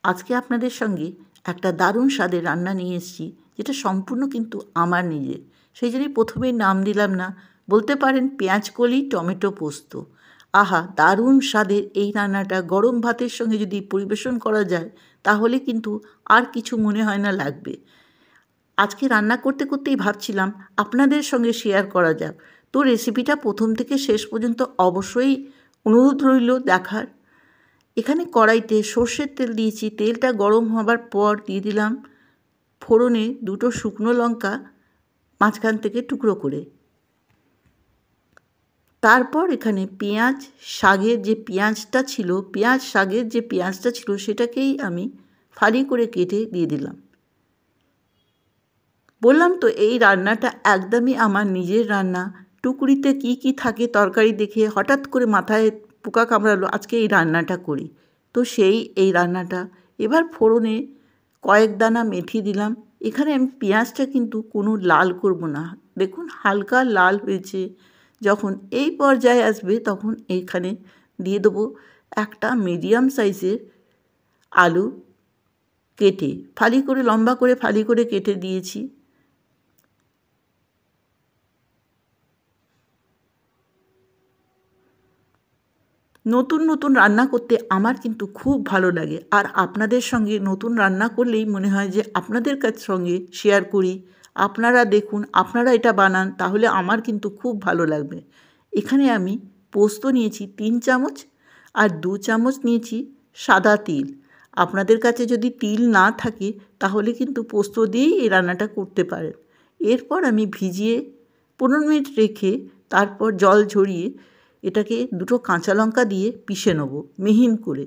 আজকে আপনাদের সঙ্গে একটা দারুণ স্বাদের রান্না নিয়ে এসেছি, যেটা সম্পূর্ণ কিন্তু আমার নিজের। সেই জন্যই প্রথমেই নাম দিলাম না, বলতে পারেন পেঁয়াজকলি টমেটো পোস্ত। আহা, দারুণ স্বাদের এই রান্নাটা গরম ভাতের সঙ্গে যদি পরিবেশন করা যায়, তাহলে কিন্তু আর কিছু মনে হয় না লাগবে। আজকে রান্না করতে করতেই ভাবছিলাম আপনাদের সঙ্গে শেয়ার করা যাক। তো রেসিপিটা প্রথম থেকে শেষ পর্যন্ত অবশ্যই অনুরোধ রইল দেখার। এখানে কড়াইতে সর্ষের তেল দিয়েছি। তেলটা গরম হবার পর দিয়ে দিলাম ফোড়নে 2টো শুকনো লঙ্কা মাঝখান থেকে টুকরো করে। তারপর এখানে পেঁয়াজ শাকের যে পেঁয়াজটা ছিল সেটাকেই আমি ফালি করে কেটে দিয়ে দিলাম। বললাম তো এই রান্নাটা একদমই আমার নিজের রান্না। টুকরিতে কি থাকে তরকারি দেখে হঠাৎ করে মাথায় পোকা কামড়ালো, আজকে এই রান্নাটা করি। তো এই রান্নাটা এবার ফোড়নে কয়েক দানা মেথি দিলাম। এখানে আমি পেঁয়াজটা কিন্তু কোনো লাল করব না, দেখুন হালকা লাল হয়েছে। যখন এই পর্যায়ে আসবে তখন এইখানে দিয়ে দেবো একটা মিডিয়াম সাইজের আলু কেটে লম্বা করে ফালি করে কেটে দিয়েছি। নতুন রান্না করতে আমার কিন্তু খুব ভালো লাগে, আর আপনাদের সঙ্গে নতুন রান্না করলেই মনে হয় যে আপনাদের সঙ্গে শেয়ার করি। আপনারা দেখুন, আপনারা এটা বানান, তাহলে আমার কিন্তু খুব ভালো লাগবে। এখানে আমি পোস্ত নিয়েছি 3 চামচ, আর 2 চামচ নিয়েছি সাদা তিল। আপনাদের কাছে যদি তিল না থাকে তাহলে কিন্তু পোস্ত দিয়েই এই রান্নাটা করতে পারেন। এরপর আমি ভিজিয়ে 15 মিনিট রেখে তারপর জল ঝরিয়ে এটাকে 2টো কাঁচা লঙ্কা দিয়ে পিষে নেব মিহিন করে।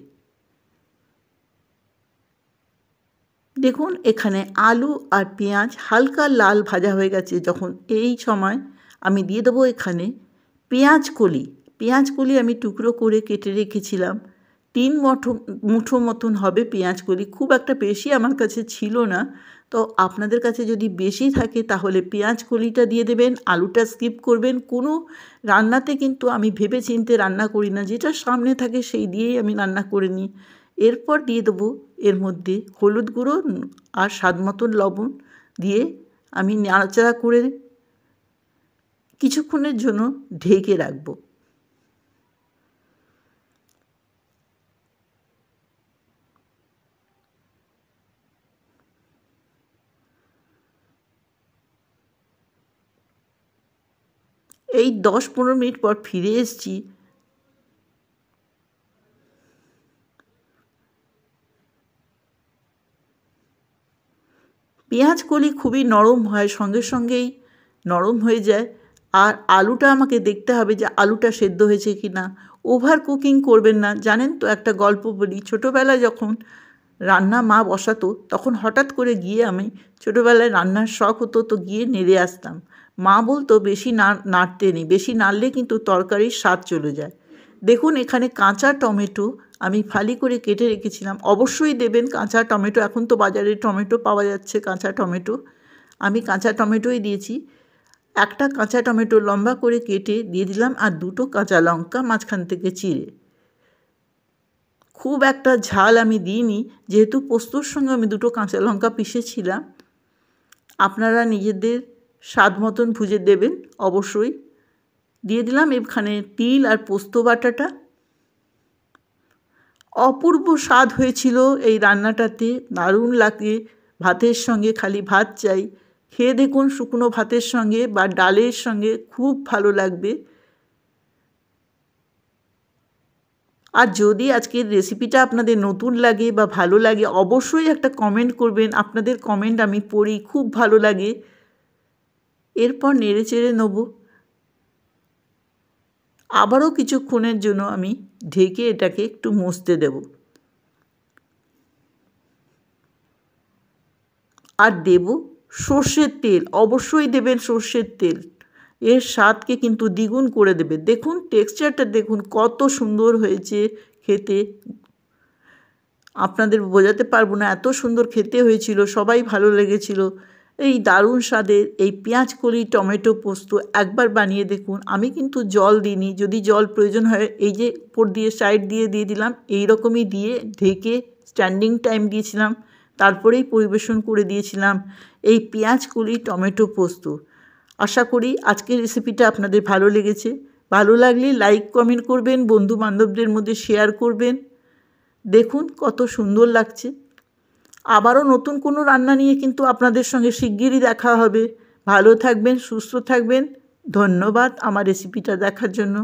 দেখুন এখানে আলু আর পেঁয়াজ হালকা লাল ভাজা হয়ে গেছে। যখন এই সময় আমি দিয়ে দেবো এখানে পেঁয়াজকলি আমি টুকরো করে কেটে রেখেছিলাম। 3 মুঠো মতন হবে পেঁয়াজকলি, খুব একটা বেশি আমার কাছে ছিল না। তো আপনাদের কাছে যদি বেশি থাকে তাহলে পেঁয়াজকলিটা দিয়ে দেবেন, আলুটা স্কিপ করবেন। কোনো রান্নাতে কিন্তু আমি ভেবে চিন্তে রান্না করি না, যেটা সামনে থাকে সেই দিয়েই আমি রান্না করে নিই। এরপর দিয়ে দেবো এর মধ্যে হলুদ গুঁড়ো আর স্বাদ মতন লবণ দিয়ে আমি নাড়াচাড়া করে কিছুক্ষণের জন্য ঢেকে রাখবো। এই 10-15 মিনিট পর ফিরে এসেছি। পেঁয়াজকলি খুবই নরম হয়, সঙ্গেই নরম হয়ে যায়। আর আলুটা আমাকে দেখতে হবে যে আলুটা সেদ্ধ হয়েছে কি না। ওভার কুকিং করবেন না। জানেন তো, একটা গল্প বলি। ছোটোবেলায় যখন রান্না মা বসাতো তখন হঠাৎ করে গিয়ে, আমি ছোটোবেলায় রান্নার শখ হতো তো গিয়ে নেড়ে আসতাম। মা বলতো বেশি নাড়তে নেই, বেশি নাড়লে কিন্তু তরকারির স্বাদ চলে যায়। দেখুন এখানে কাঁচা টমেটো আমি ফালি করে কেটে রেখেছিলাম। অবশ্যই দেবেন কাঁচা টমেটো, এখন তো বাজারে টমেটো পাওয়া যাচ্ছে কাঁচা টমেটো। আমি কাঁচা টমেটোই দিয়েছি। একটা কাঁচা টমেটো লম্বা করে কেটে দিয়ে দিলাম, আর 2টো কাঁচা লঙ্কা মাঝখান থেকে চিড়ে। খুব একটা ঝাল আমি দিইনি, যেহেতু পোস্তর সঙ্গে আমি 2টো কাঁচা লঙ্কা পিষেছিলাম। আপনারা নিজেদের স্বাদ মতন ভুজে দেবেন অবশ্যই। দিয়ে দিলাম এখানে তিল আর পোস্ত বাটাটা। অপূর্ব স্বাদ হয়েছিল এই রান্নাটাতে, দারুণ লাগে। ভাতের সঙ্গে, খালি ভাত চাই, খেয়ে দেখুন শুকনো ভাতের সঙ্গে বা ডালের সঙ্গে খুব ভালো লাগবে। আর যদি আজকের রেসিপিটা আপনাদের নতুন লাগে বা ভালো লাগে, অবশ্যই একটা কমেন্ট করবেন। আপনাদের কমেন্ট আমি পড়ি, খুব ভালো লাগে। এরপর নেড়ে চেড়ে নেব। আবারও কিছুক্ষণের জন্য আমি ঢেকে এটাকে একটু মসতে দেব। আর দেব সর্ষের তেল, অবশ্যই দেবেন সর্ষের তেল। এর স্বাদকে কিন্তু দ্বিগুণ করে দেবে। দেখুন টেক্সচারটা দেখুন কত সুন্দর হয়েছে খেতে। আপনাদের বোঝাতে পারবো না, এত সুন্দর খেতে হয়েছিল, সবাই ভালো লেগেছিল। এই দারুণ স্বাদের এই পেঁয়াজকলি টমেটো পোস্ত একবার বানিয়ে দেখুন। আমি কিন্তু জল দিইনি, যদি জল প্রয়োজন হয় এই যে উপর দিয়ে সাইড দিয়ে দিলাম, এই রকমই দিয়ে ঢেকে স্ট্যান্ডিং টাইম দিয়েছিলাম, তারপরেই পরিবেশন করে দিয়েছিলাম এই পেঁয়াজ কলি টমেটো পোস্ত। আশা করি আজকের রেসিপিটা আপনাদের ভালো লেগেছে। ভালো লাগলে লাইক কমেন্ট করবেন, বন্ধু বান্ধবদের মধ্যে শেয়ার করবেন। দেখুন কত সুন্দর লাগছে। আবারও নতুন কোনো রান্না নিয়ে কিন্তু আপনাদের সঙ্গে শিগগিরই দেখা হবে। ভালো থাকবেন, সুস্থ থাকবেন। ধন্যবাদ আমার রেসিপিটা দেখার জন্য।